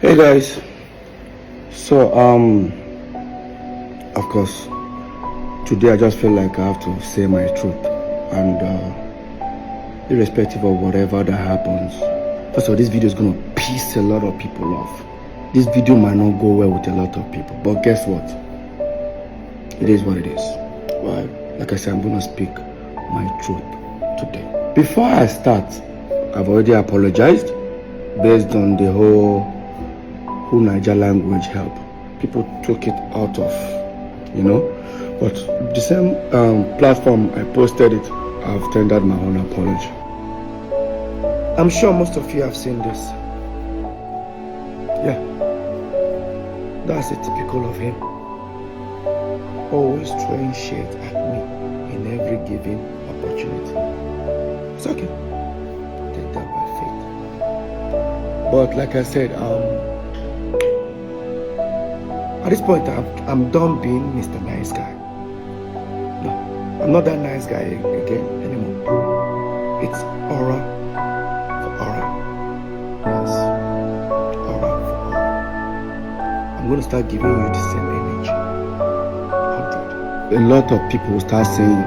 Hey guys, so of course today I just feel like I have to say my truth, and irrespective of whatever that happens, first of all, this video is gonna piss a lot of people off. This video might not go well with a lot of people, but guess what, it is what it is. Well, like I said, I'm gonna speak my truth today. Before I start, I've already apologized based on the whole Niger language help. People took it out of, but the same platform I posted it, I've tendered my own apology. I'm sure most of you have seen this. Yeah, that's a typical of him. Always throwing shit at me in every given opportunity. It's okay, take that by faith. But like I said, at this point, I'm done being Mr. Nice Guy. No, I'm not that nice guy again anymore. It's aura for aura. Yes, aura for aura. I'm going to start giving you the same energy. 100. A lot of people will start saying,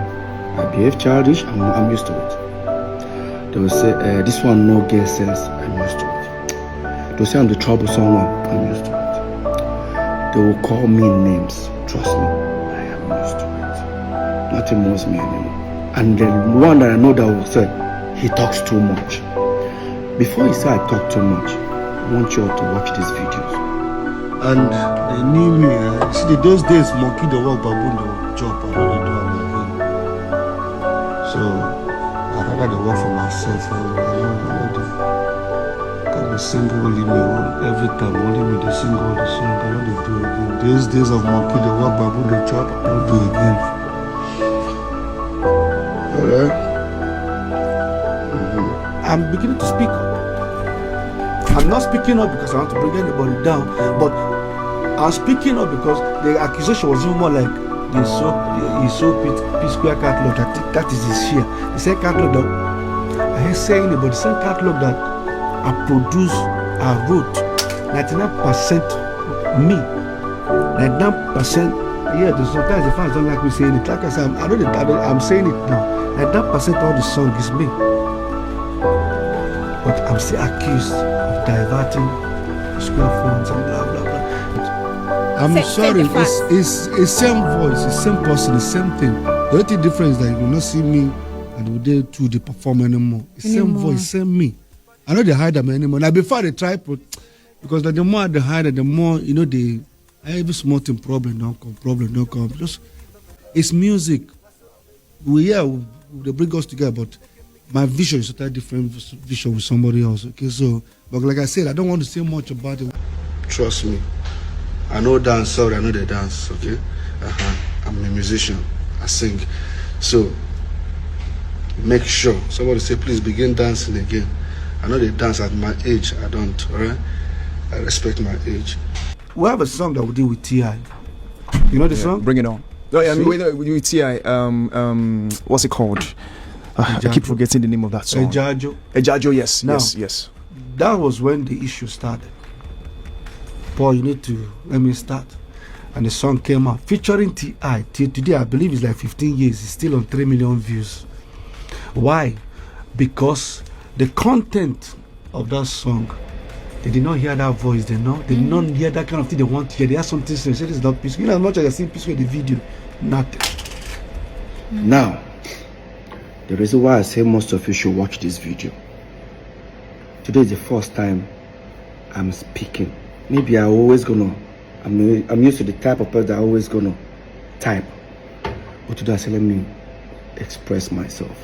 I behave childish, I'm used to it. They will say, this one no get sense, I'm used to it. They'll say I'm the troublesome one, I'm used to it. They will call me names. Trust me, I am used to it. Nothing moves me anymore. And the one that I know that will say, he talks too much. Before he say I talk too much, I want you all to watch these videos. And they knew me. See, those days, monkey the work, baboon the job, I don't do anything. So, I rather work for myself. I don't the single only me every time, only me the single the song. I don't do it again. Those days of monkey the work, baboon the chop, I don't do it again. Alright. I'm beginning to speak up. I'm not speaking up because I want to bring anybody down, but I'm speaking up because the accusation was even more like he saw Psquare catalog. I think that is his share. The same catalog that I ain't saying it, but the same catalog that I produce, I wrote 99% me, 99%. Yeah, sometimes the fans don't like me saying it. Like I said, I'm saying it now. 99% of the song is me, but I'm still accused of diverting Psquare funds and blah blah blah. I'm sorry, it's same voice, it's same person, it's same thing. The only difference is that you will not see me and they do the perform anymore. It's same voice, same me. I know they hide them anymore. Now before they try, because the more they hide it, the more they every small thing problem don't come. Just it's music. They bring us together, but my vision is a different vision with somebody else. Okay, so but like I said, I don't want to say much about it. Trust me, I know dance. Sorry, I know they dance. Okay, I'm a musician. I sing. So make sure somebody say please begin dancing again. I know they dance at my age. I don't, alright? I respect my age. We have a song that we did with T.I. You know the song? Bring it on. No, I mean, with T.I., what's it called? I keep forgetting the name of that song. Ejajo, yes, now, yes. That was when the issue started. Paul, you need to let me start. And the song came out featuring T.I. Till today, I believe it's like 15 years. It's still on 3 million views. Why? Because the content of that song, they did not hear that voice. They did not hear that kind of thing they want to hear. They have something to say. This is not peaceful. You know, as much as I see peaceful in the video, nothing. Now, the reason why I say most of you should watch this video. Today is the first time I'm speaking. Maybe I'm always gonna. I'm used to the type of person that I'm always gonna type. But today I say let me express myself.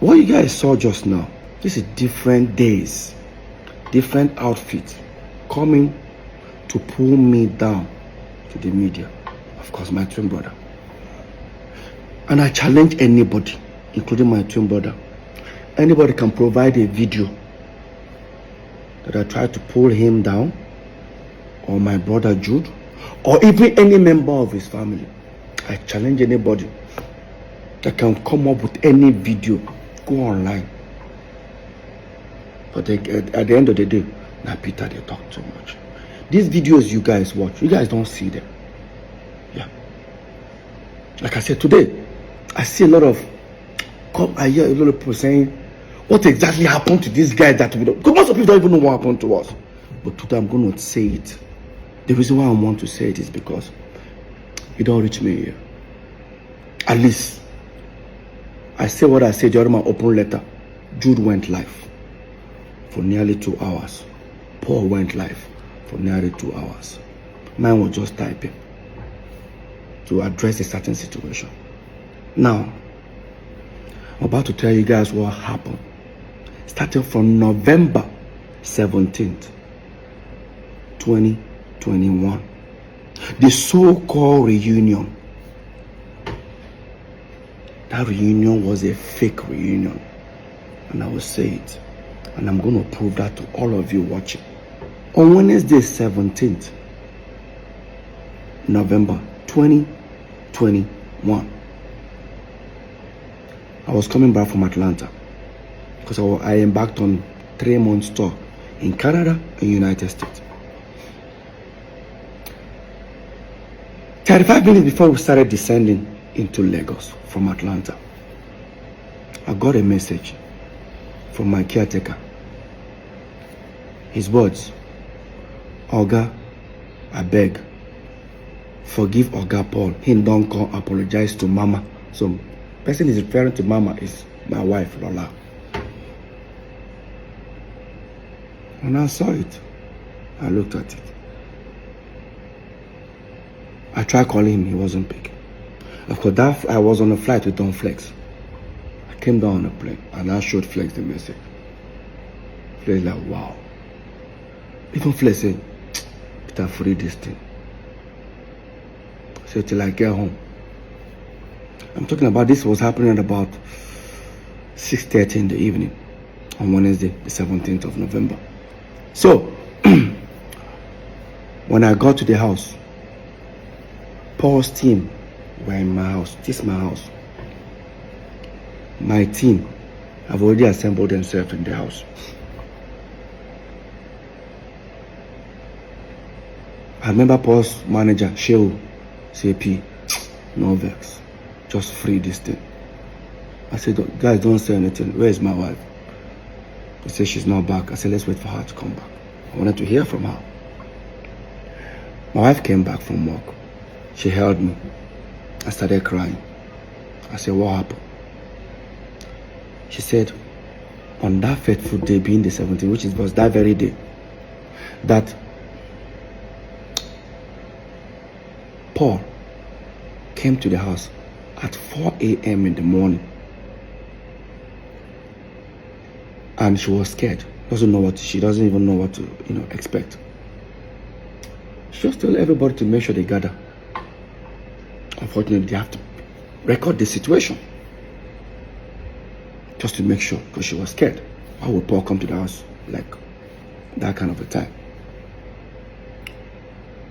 What you guys saw just now, this is different days, different outfits coming to pull me down to the media. Of course, my twin brother. And I challenge anybody, including my twin brother. Anybody can provide a video that I try to pull him down, or my brother Jude, or even any member of his family. I challenge anybody that can come up with any video. Go online. But at the end of the day, Now Peter, they talk too much. These videos you guys watch, you guys don't see them. Yeah. Like I said, today, I see a lot of, I hear a lot of people saying, what exactly happened to these guys that we don't, because most of people don't even know what happened to us. But today I'm going to say it. The reason why I want to say it is because it don't reach me here. At least, I say what I said during my open letter. Jude went live for nearly 2 hours. Paul went live for nearly 2 hours. Mine was just typing to address a certain situation. Now, I'm about to tell you guys what happened. Starting from November 17th, 2021. The so-called reunion. That reunion was a fake reunion. And I will say it. And I'm going to prove that to all of you watching. On Wednesday 17th, November 2021. I was coming back from Atlanta because I embarked on 3-month tour in Canada and United States. 35 minutes before we started descending into Lagos from Atlanta, I got a message from my caretaker. His words, Oga, I beg, forgive Oga Paul. He don't come apologize to Mama. So, person is referring to Mama is my wife, Lola. When I saw it, I looked at it. I tried calling him, he wasn't picking. Of course, I was on a flight with Don Flex. I came down on a plane and I showed Flex the message. Flex like, wow. Even Flex said, Peter, free this thing. So till I get home. I'm talking about this was happening at about 6:30 in the evening on Wednesday, the 17th of November. So, when I got to the house, Paul's team were in my house. This is my house. My team have already assembled themselves in the house. I remember Paul's manager, Shehu, say, P, no vex. Just free this thing. I said, guys, don't say anything. Where is my wife? They said she's not back. I said, let's wait for her to come back. I wanted to hear from her. My wife came back from work. She held me. I started crying. I said, what happened? She said, on that fateful day, being the 17th, which was that very day, that Paul came to the house at 4 a.m. in the morning. And she was scared. She doesn't even know what to, expect. She just told everybody to make sure they gather. Unfortunately, they have to record the situation. Just to make sure, because she was scared. Why would Paul come to the house like that kind of a time?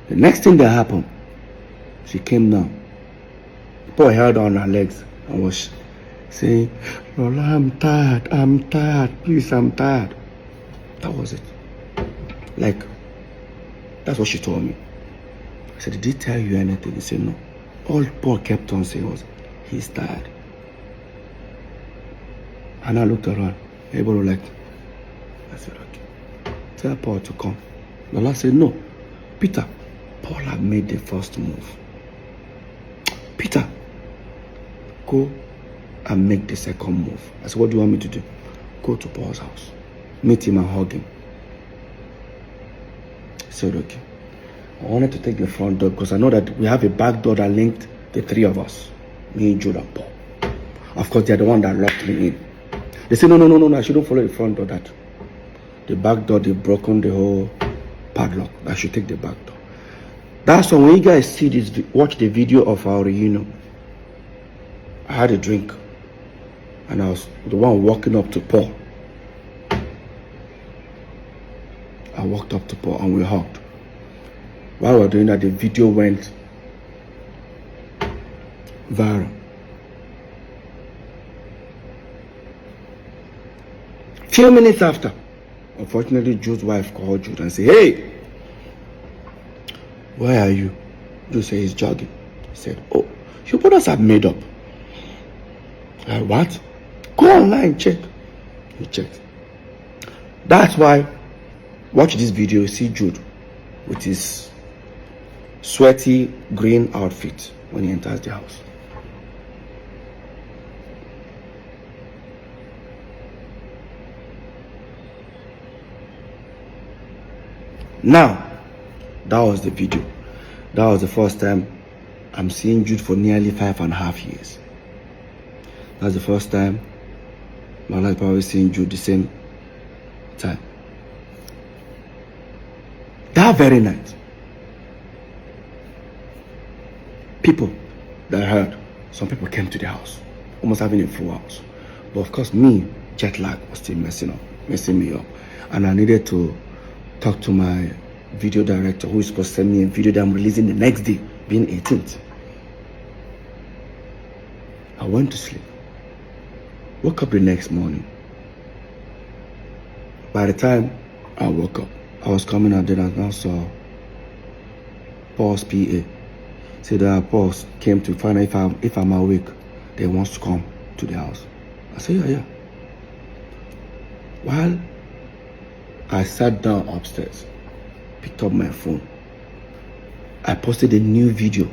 The next thing that happened, she came down. Paul held on her legs and was saying, Lola, I'm tired, please, I'm tired. That was it. Like, that's what she told me. I said, did he tell you anything? He said, no. All Paul kept on saying was, he's tired. And I looked around. Everybody was like, I said, okay. Tell Paul to come. Lola said, no. Peter, Paul had made the first move. Peter, go and make the second move. I said, what do you want me to do? Go to Paul's house. Meet him and hug him. I said, okay. I wanted to take the front door because I know that we have a back door that linked the three of us. Me, Jude, and Paul. Of course, they're the one that locked me in. They said, no, I shouldn't follow the front door. That the back door, they've broken the whole padlock. I should take the back door. That's why when you guys see this, watch the video of our reunion, I had a drink. And I was the one walking up to Paul. I walked up to Paul and we hugged. While we were doing that, the video went viral. Few minutes after, Unfortunately, Jude's wife called Jude and said, "Hey, where are you?" Jude said he's jogging. He said, "Oh, your brothers have made up." Like, what? Go online, check. He checked. That's why, watch this video, you see Jude with his sweaty green outfit when he enters the house. Now, that was the video. That was the first time I'm seeing Jude for nearly 5.5 years. That's the first time my life probably seeing Jude the same time. That very night, people that I heard, some people came to the house, almost having a full house. But of course, me, jet lag was still messing me up. And I needed to talk to my video director, who is supposed to send me a video that I'm releasing the next day, being 18th. I went to sleep. Woke up the next morning. By the time I woke up, I was coming out there and I saw Paul's PA. Said that Paul came to find out if I'm awake, they wants to come to the house. I said, yeah. While I sat down upstairs, picked up my phone, I posted a new video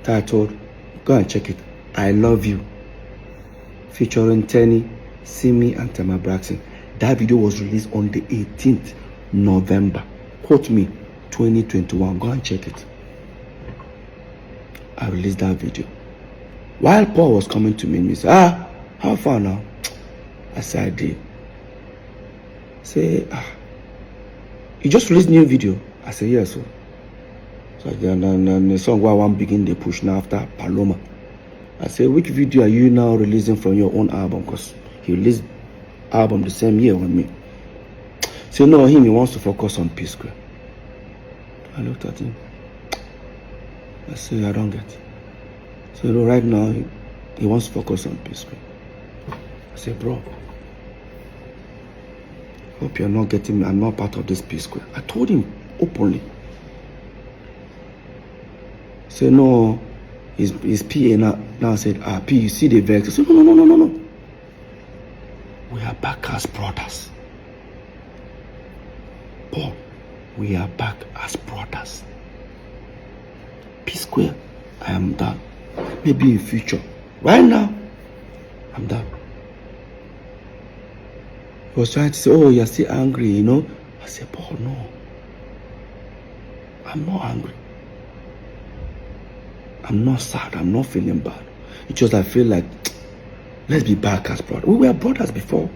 titled, go and check it, "I Love You," featuring Tenny, Simi, and Tema Braxton. That video was released on the 18th November. Quote me, 2021. Go and check it. I released that video. While Paul was coming to me, he said, how far now? I said, I did. Say, you just released new video? I said, yes. So the song where I want begin the push now after Paloma. I said, which video are you now releasing from your own album? Because he released album the same year with me. So no, he wants to focus on Psquare. I looked at him. I said, I don't get it. So no, right now he wants to focus on Psquare. I said, bro, hope you're not getting me. I'm not part of this Psquare. I told him openly. Say no, his PA now said, P, you see the vex. I said, no. We are back as brothers. Paul, we are back as brothers. Psquare, I am done. Maybe in future. Right now, I'm done. He was trying to say, oh, you're still angry, you know. I said, Paul, no. I'm not angry. I'm not sad. I'm not feeling bad. It's just I feel like, let's be back as brothers. We were brothers before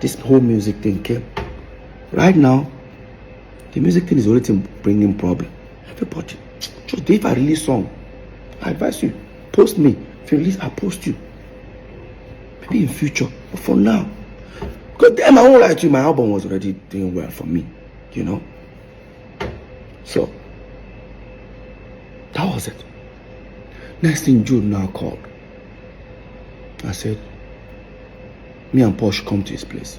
this whole music thing came. Right now, the music thing is already bringing problem. Everybody, just if I release song, I advise you, post me. If you release, I post you. Maybe in future, but for now, because then I won't lie to you, my album was already doing well for me, you know. So that was it. Next thing, Jude now called. I said, me and Paul should come to his place.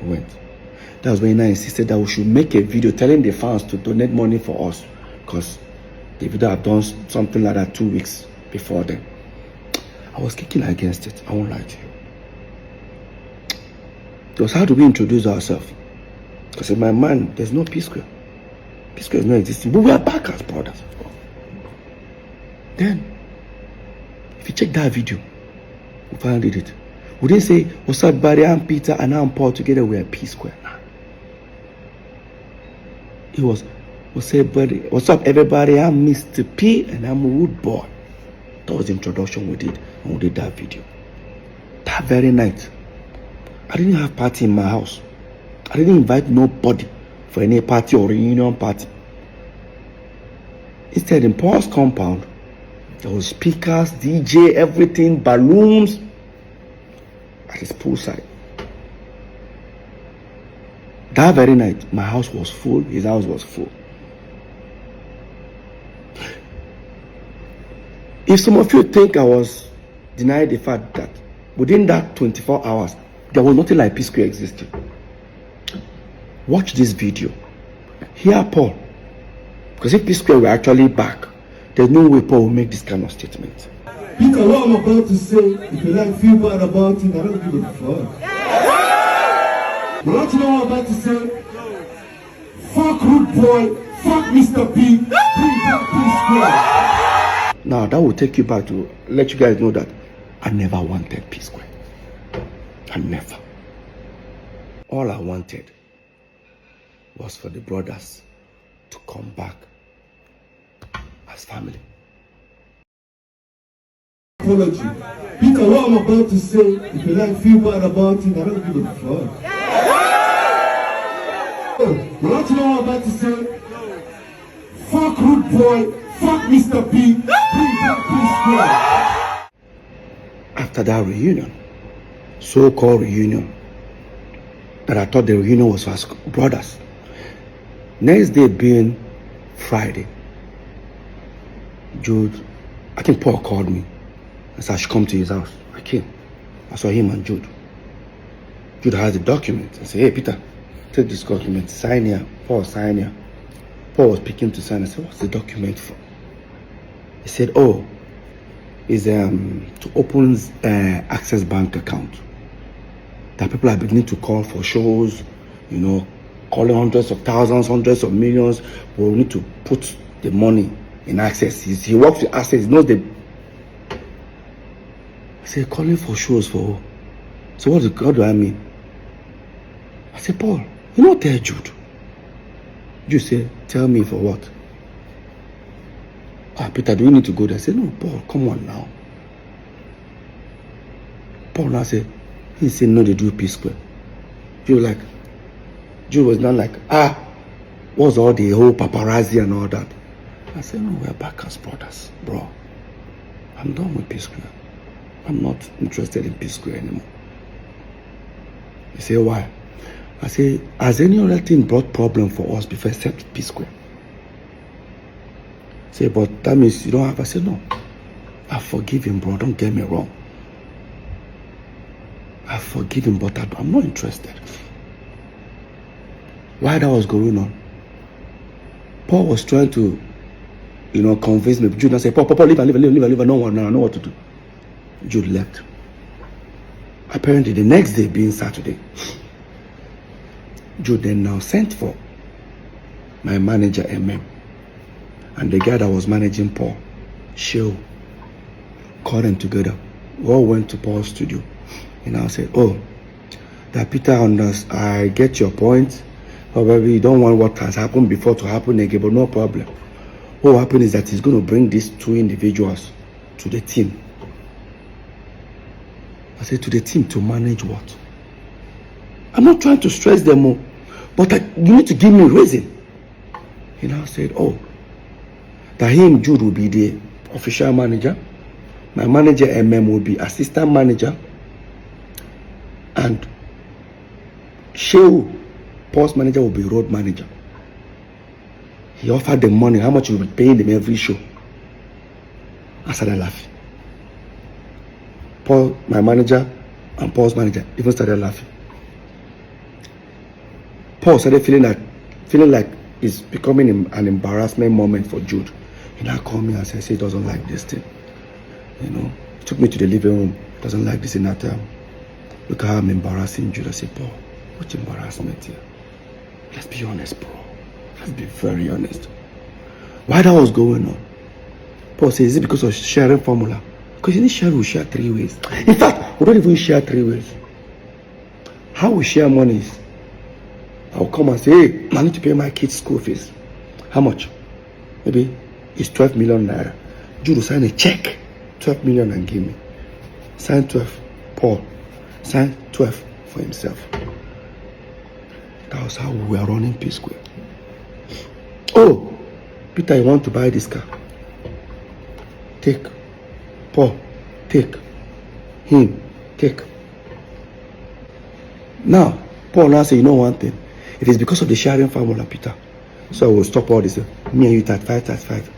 We went. That was when I insisted that we should make a video telling the fans to donate money for us, because the video had done something like that 2 weeks before then. I was kicking against it. I won't lie to you. Because how do we introduce ourselves? Because in my mind, there's no Psquare. Psquare is not existing. But we are back as brothers. Then, if you check that video, we finally did it. We didn't say, what's up, Barry, I'm Peter, and I'm Paul, together we are Psquare. Nah. It was, what's up, everybody, I'm Mr. P, and I'm a Wood Boy. That was the introduction we did when we did that video. That very night, I didn't have party in my house. I didn't invite nobody for any party or reunion party. Instead, in Paul's compound, there was speakers, DJ, everything, balloons at his poolside. That very night, my house was full, his house was full. If some of you think I was denying the fact that within that 24 hours, There was nothing like Psquare existing. Watch this video. Hear Paul. Because if Psquare were actually back, there's no way Paul will make this kind of statement. Peter, what I'm about to say, if you like feel bad about it, I don't give a fuck. But what you know what I'm about to say? Fuck Rude Boy, fuck Mr. P, bring back Psquare. Now that will take you back to let you guys know that I never wanted Psquare. I never. All I wanted was for the brothers to come back as family. Apology. Peter, what I'm about to say, if you like feel bad about it, I don't give a fuck. What you know what I'm about to say? Fuck Rude Boy, fuck Mr. P, bring back Psquare. After that reunion, so-called reunion, that I thought the reunion was for us brothers. Next day being Friday, Jude, I think Paul called me and said I should come to his house. I came. I saw him and Jude. Jude has the document. I said, hey Peter, take this document, sign here. Paul, sign here. Paul was picking to sign. I said, what's the document for? He said, oh, it's to open Access Bank account. That people are beginning to call for shows, you know, calling hundreds of thousands, hundreds of millions, but we need to put the money in Access. He works with Access, he knows the... I said, calling for shows for who? So what do I mean? I said, Paul, you know, tell Jude. Jude said, tell me for what? Peter, do we need to go there? I said, no, Paul, come on now. Paul now said, he said, no, they do Psquare. Jude was not like, what's all the whole paparazzi and all that? I said, no, we're back as brothers, bro. I'm done with Psquare. I'm not interested in Psquare anymore. He said, why? I said, has any other thing brought problem for us before except Psquare? Say, but that means you don't have. I said, no. I forgive him, bro. Don't get me wrong. I forgive him, but I'm not interested. While that was going on, Paul was trying to, you know, convince me. Jude said, Paul, leave. I know what to do. Jude left. Apparently, the next day being Saturday, Jude then now sent for my manager, MM. And the guy that was managing Paul, Shew, called them together. We all went to Paul's studio. And I said, oh, that Peter I get your point. Probably you don't want what has happened before to happen again, but no problem. What will happen is that he's going to bring these two individuals to the team. I said, to the team to manage what? I'm not trying to stress them more, but you need to give me a reason. He now said, oh, that him, Jude, will be the official manager. My manager, MM, will be assistant manager. And Shew, Paul's manager, will be road manager. He offered them money, how much he will be paying them every show. I started laughing. Paul, my manager, and Paul's manager even started laughing. Paul started feeling like it's becoming an embarrassment moment for Jude. He now called me and said, he doesn't like this thing. You know, he took me to the living room. Doesn't like this in that time. Look how I'm embarrassing Jude. I said, Paul, what's embarrassment here? Let's be honest, bro. Let's be very honest. Why that was going on? Paul said, is it because of sharing formula? Because in this share, we share 3 ways. In fact, we don't even share 3 ways. How we share money is, I'll come and say, hey, I need to pay my kids' school fees. How much? Maybe it's 12 million naira. Jude will sign a check, 12 million, and give me. Sign 12, Paul. Sign 12 for himself. That was how we were running Psquare. Oh, Peter, you want to buy this car? Take. Paul, take. Him, take. Now, Paul now say, you know one thing. It is because of the sharing formula, Peter. So I will stop all this. Me and you 35.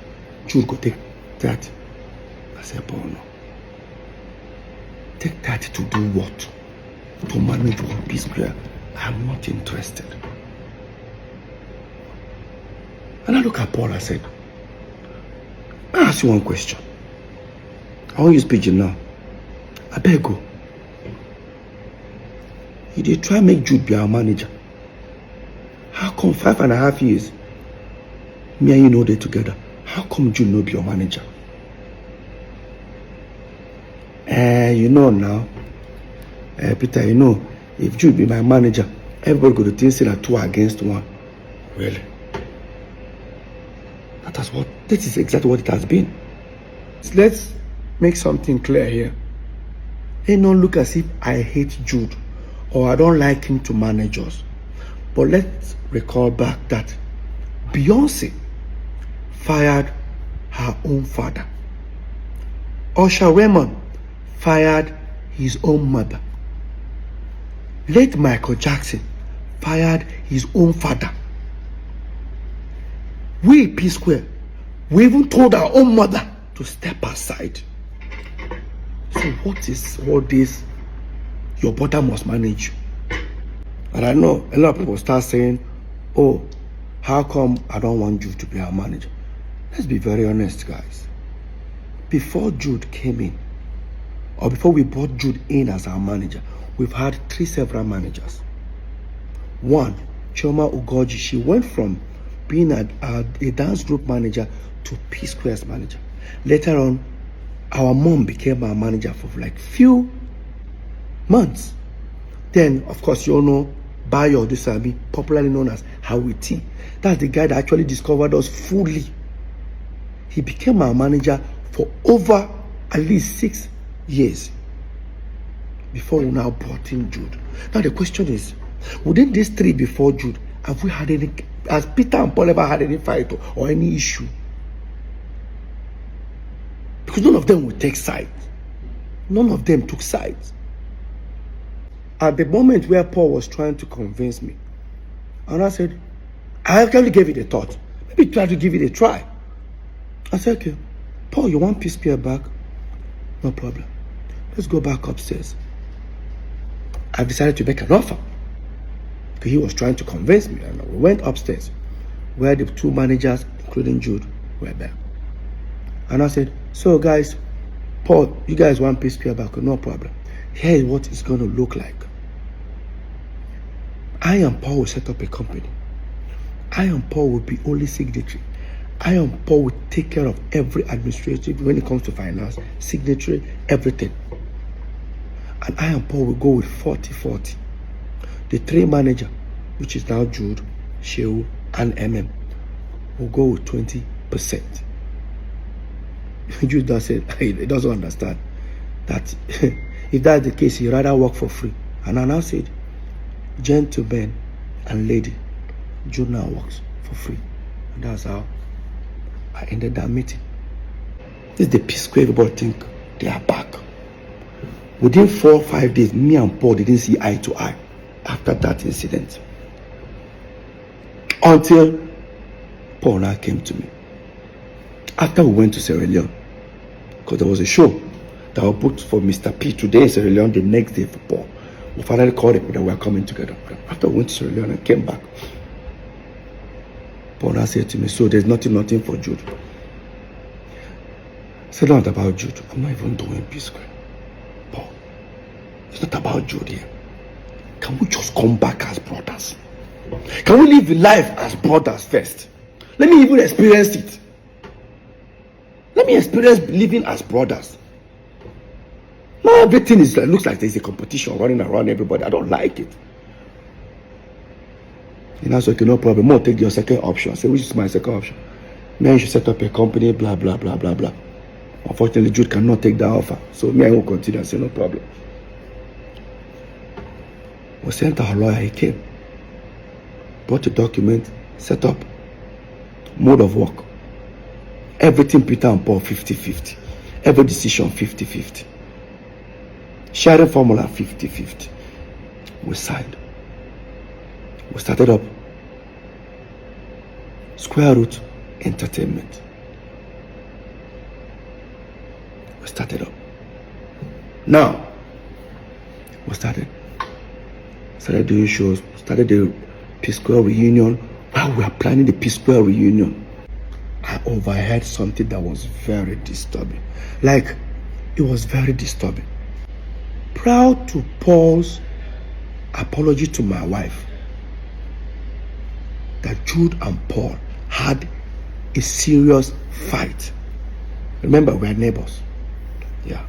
Jude go take 30. I said, Paul, no. Take 30 to do what? to manage one Psquare. I'm not interested. And I look at Paul, I said, I ask you one question. I won't use pigeon now. I beg you. You did try make Jude be our manager. How come 5.5 years, me and you know they together? How come Jude not be your manager? You know now, Peter, you know, if Jude be my manager, everybody go to think say that 2 against 1. Really? This is exactly what it has been. Let's make something clear here. It don't look as if I hate Jude or I don't like him to manage us. But let's recall back that Beyonce fired her own father. Usher Raymond fired his own mother. Late Michael Jackson fired his own father. We, Psquare, we even told our own mother to step aside. So what is all this? Your brother must manage you. And I know a lot of people start saying, oh, how come I don't want you to be our manager? Let's be very honest, guys. Before Jude came in, or before we brought Jude in as our manager, we've had 3 several managers. One, Chioma Ugoji, she went from being a dance group manager to Psquare's manager. Later on, our mom became our manager for like few months. Then, of course, you all know Bayo Dusabi, popularly known as Howie T. That's the guy that actually discovered us fully. He became our manager for over at least 6 years before we now brought in Jude. Now the question is, within these 3 before Jude, have we had any, has Peter and Paul ever had any fight or any issue? Because none of them would take sides. None of them took sides. At the moment where Paul was trying to convince me, and I said, I actually gave it a thought. Maybe try to give it a try. I said, okay, Paul, you want Psquare back? No problem. Let's go back upstairs. I decided to make an offer. Because he was trying to convince me. And we went upstairs, where the 2 managers, including Jude, were there. And I said, so guys, Paul, you guys want Psquare back? No problem. Here is what it's going to look like. I and Paul will set up a company. I and Paul will be only signatory. I and Paul will take care of every administrative when it comes to finance, signatory, everything. And I and Paul will go with 40-40. The 3 manager, which is now Jude, Shehu, and MM, will go with 20%. Jude does say he doesn't understand that if that's the case, he'd rather work for free. And I now said, gentlemen and lady, Jude now works for free. And that's how I ended that meeting. This is the Psquare everybody think they are back. Within 4 or 5 days, me and Paul didn't see eye to eye after that incident. Until Paul now came to me. After we went to Sierra Leone, because there was a show that was booked for Mr. P today in Sierra Leone, the next day for Paul. We finally called it that we were coming together. After we went to Sierra Leone and came back, Paul now said to me, so there's nothing for Jude. I said, not about Jude. I'm not even doing Psquare. Paul, it's not about Jude here. Can we just come back as brothers? Can we live life as brothers first? Let me even experience it. Let me experience living as brothers. Now everything looks like there's a competition running around everybody. I don't like it. And I said, okay, no problem. More take your second option. I said, which is my second option? Me, you should set up a company, blah, blah, blah, blah, blah. Unfortunately, Jude cannot take that offer. So me, I will continue. I said, no problem. We sent our lawyer, he came. Brought the document, set up. Mode of work. Everything Peter and Paul 50-50. Every decision 50-50. Sharing formula 50-50. We signed. We started up Square Root Entertainment. We started up. Now, we started. started doing shows, started the Psquare reunion. While we were planning the Psquare reunion, I overheard something that was very disturbing. Like, it was very disturbing. Proud to Paul's apology to my wife that Jude and Paul had a serious fight. Remember, we're neighbors. Yeah.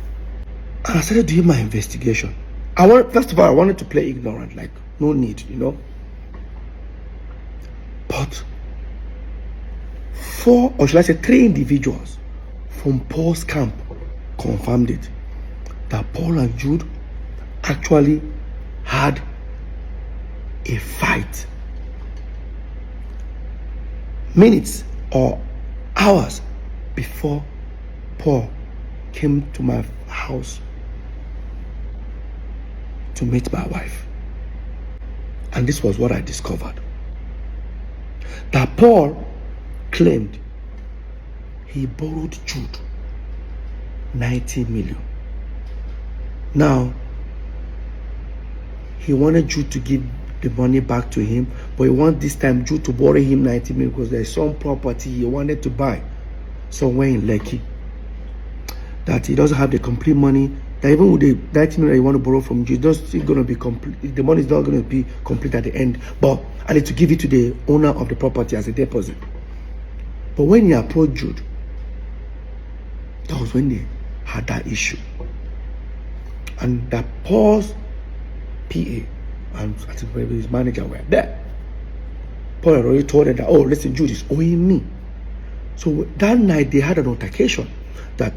And I started doing my investigation. First of all, I wanted to play ignorant, like, no need, you know. But 4, or should I say 3 individuals from Paul's camp confirmed it, that Paul and Jude actually had a fight minutes or hours before Paul came to my house to meet my wife. And this was what I discovered. That Paul claimed he borrowed Jude 90 million. Now, he wanted Jude to give the money back to him, but he wanted this time Jude to borrow him 90 million because there's some property he wanted to buy somewhere in Lekki that he doesn't have the complete money. That even with the 90 million that you want to borrow from Jude, it's still going to be complete. The money is not going to be complete at the end, but I need to give it to the owner of the property as a deposit. But when he approached Jude, that was when they had that issue. And that Paul's PA and I think maybe his manager were there. Paul had already told them that, oh, listen, Jude is owing me. So that night they had an altercation that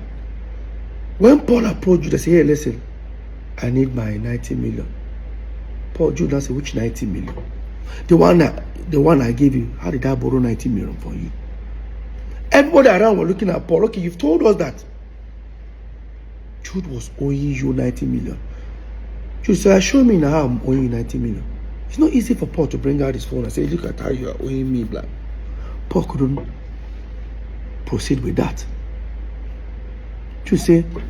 when Paul approached Jude, they said, hey, listen, I need my 90 million. Paul, Jude now said, which 90 million? The one I gave you, how did I borrow 90 million for you? Everybody around were looking at Paul. Okay, you've told us that Jude was owing you 90 million. Jude said, show me now how I'm owing you 90 million. It's not easy for Paul to bring out his phone and say, look at how you are owing me, blah. Paul couldn't proceed with that. Jude said,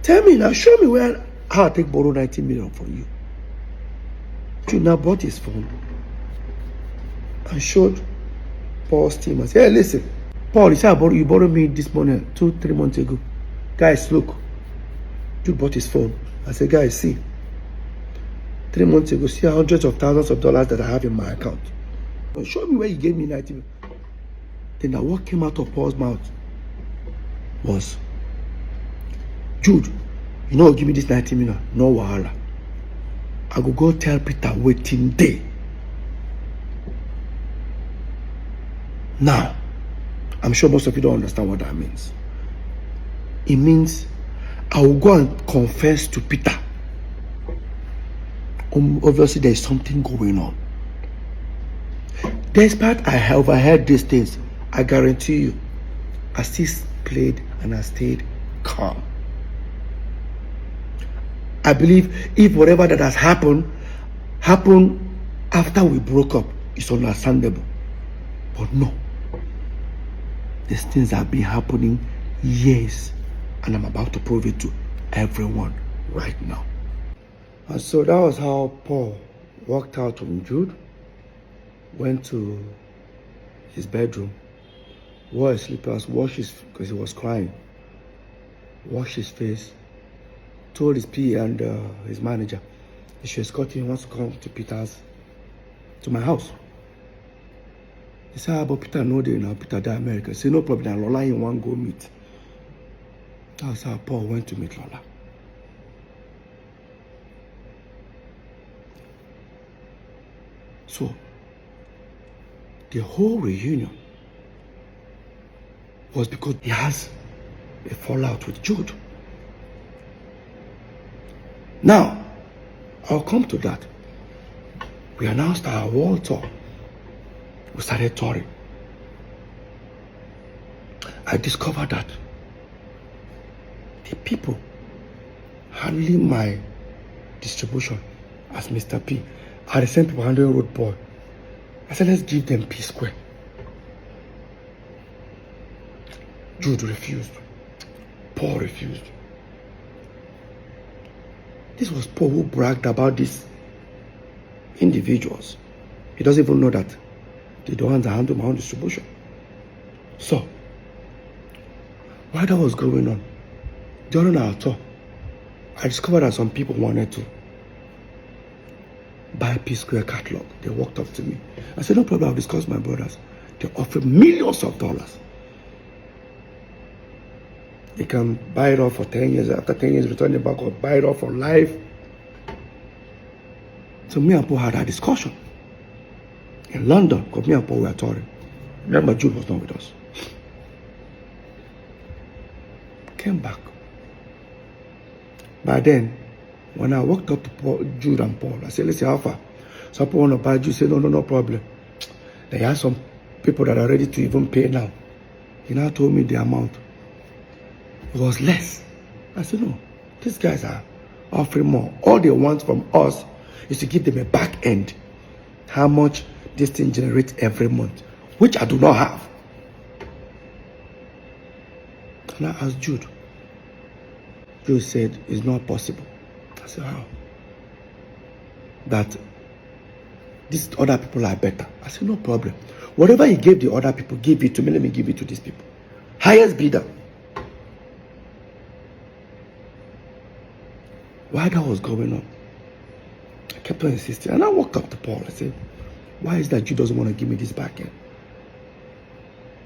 tell me now, show me how I take borrow 90 million from you. Jude now brought his phone and showed Paul's team and said, hey, listen, Paul, you said you borrowed me this money 2-3 months ago. Guys, look. Jude bought his phone. I said, guys, see. 3 months ago, see hundreds of thousands of dollars that I have in my account. Well, show me where you gave me 90 million. Then what came out of Paul's mouth was, Jude, you know, give me this 90 million. No wahala. I go tell Peter waiting day. Now, I'm sure most of you don't understand what that means. It means I will go and confess to Peter. Obviously, there is something going on. Despite I overheard these things, I guarantee you, I still played and I stayed calm. I believe if whatever that has happened after we broke up, it's understandable. But no. These things have been happening years, and I'm about to prove it to everyone right now. And so that was how Paul walked out from Jude, went to his bedroom, wore his slippers, washed his, because he was crying, washed his face, told his PA and his manager he should escort him. He wants to come to my house. He said, but Peter no day now, Peter die America. He said, no problem, Lola in one go meet. That's how Paul went to meet Lola. So, the whole reunion was because he has a fallout with Jude. Now, I'll come to that. We announced our world tour. We started touring. I discovered that the people handling my distribution as Mr. P are the same people handling Road Boy. I said, let's give them Psquare. Jude refused. Paul refused. This was Paul who bragged about this individuals. He doesn't even know that they're the ones that handle my own distribution. So, while that was going on, during our tour, I discovered that some people wanted to buy Psquare catalog. They walked up to me. I said, no problem, I'll discuss with my brothers. They offered millions of dollars. They can buy it off for 10 years. After 10 years, return it back or buy it off for life. So me and Paul had a discussion in London, because me and Paul were touring. Remember, Jude was not with us. Came back. By then, when I walked up to Jude and Paul, I said, listen, how far? Some people want to buy Jude. Say, no problem. They have some people that are ready to even pay now. He now told me the amount. It was less. I said, no, these guys are offering more. All they want from us is to give them a back end. How much this thing generates every month, which I do not have. And I asked Jude. Jude said, it's not possible. I said, how? That these other people are better. I said, no problem. Whatever he gave the other people, give it to me. Let me give it to these people. Highest bidder. While that was going on, I kept on insisting. And I walked up to Paul. I said, why is that Jude doesn't want to give me this back end?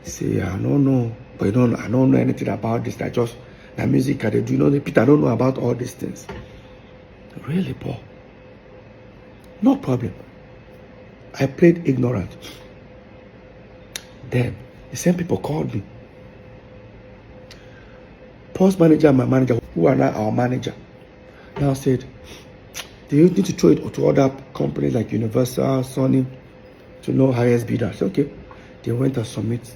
He said, I don't know. But I don't know anything about this. I just, the music I do. You know, Peter, I don't know about all these things. Really, Paul? No problem. I played ignorant. Then, the same people called me. Paul's manager and my manager, who are now our manager, now said, do you need to throw it to other companies like Universal, Sony, to know highest bidder? I said, okay. They went and submit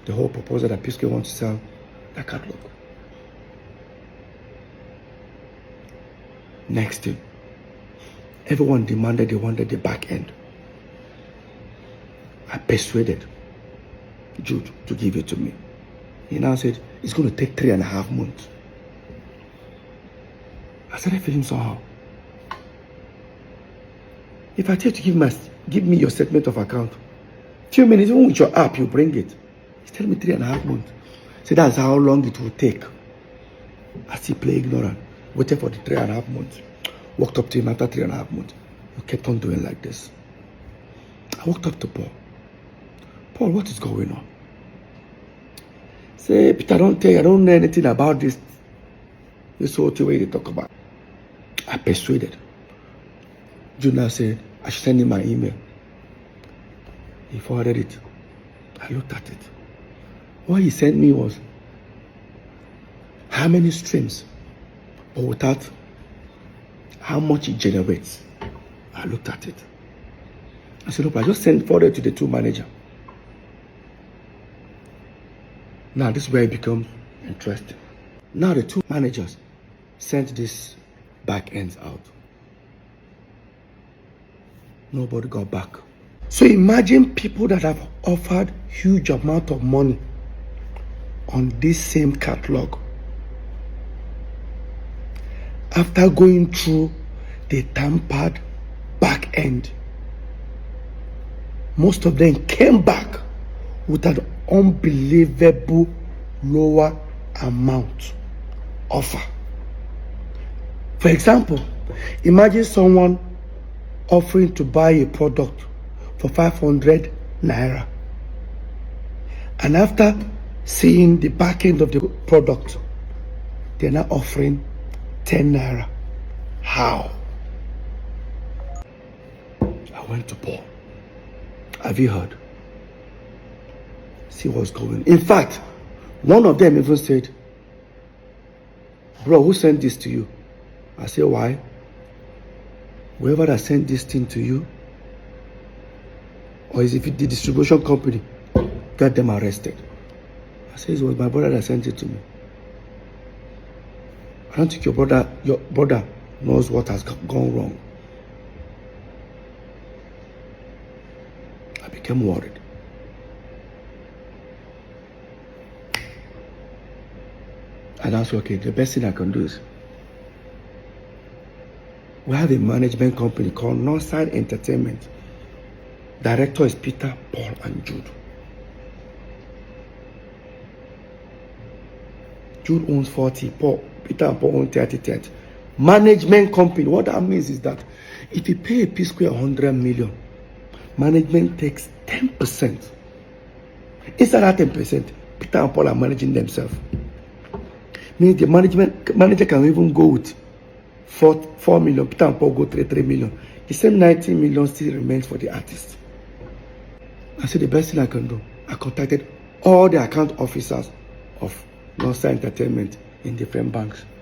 the whole proposal that Psquare wants to sell that catalog. Next thing, everyone demanded they wanted the back end. I persuaded Jude to give it to me. He now said, it's going to take 3.5 months. I started feeling somehow. If I tell you to give me your statement of account, few minutes, even with your app, you bring it. He's telling me 3.5 months. So that's how long it will take. I still play ignorant. Waited for the 3.5 months. Walked up to him after 3.5 months. He kept on doing like this. I walked up to Paul. Paul, what is going on? Say, Peter, don't tell you, I don't know anything about this. This whole thing where they talk about. I persuaded. Junior said, I should send him my email. He forwarded it. I looked at it. What he sent me was how many streams, but without how much it generates. I looked at it. I said, look, I just sent forwarded to the two manager. Now this is where it becomes interesting. Now the two managers sent this back ends out. Nobody got back. So imagine people that have offered huge amount of money on this same catalog. After going through the tampered back end, most of them came back with an unbelievable lower amount offer. For example, imagine someone offering to buy a product for 500 naira, and after seeing the back end of the product, they're now offering 10 naira. How? I went to Paul. Have you heard? See what's going on. In fact, one of them even said, bro, who sent this to you? I said, why? Whoever that sent this thing to you, or is it the distribution company, got them arrested. I said, it was my brother that sent it to me. I don't think your brother knows what has gone wrong. I became worried. And I said, okay, the best thing I can do is We have a management company called Northside Entertainment. Director is Peter, Paul, and Jude. Jude owns 40, Peter and Paul own 30. Management company. What that means is that if you pay a Psquare 100 million, management takes 10%. Inside that 10%, Peter and Paul are managing themselves. Means the manager can even go with 4 million, Peter and Paul go 3 million. The same 90 million still remains for the artist. I said the best thing I can do, I contacted all the account officers of Northside Entertainment in different banks.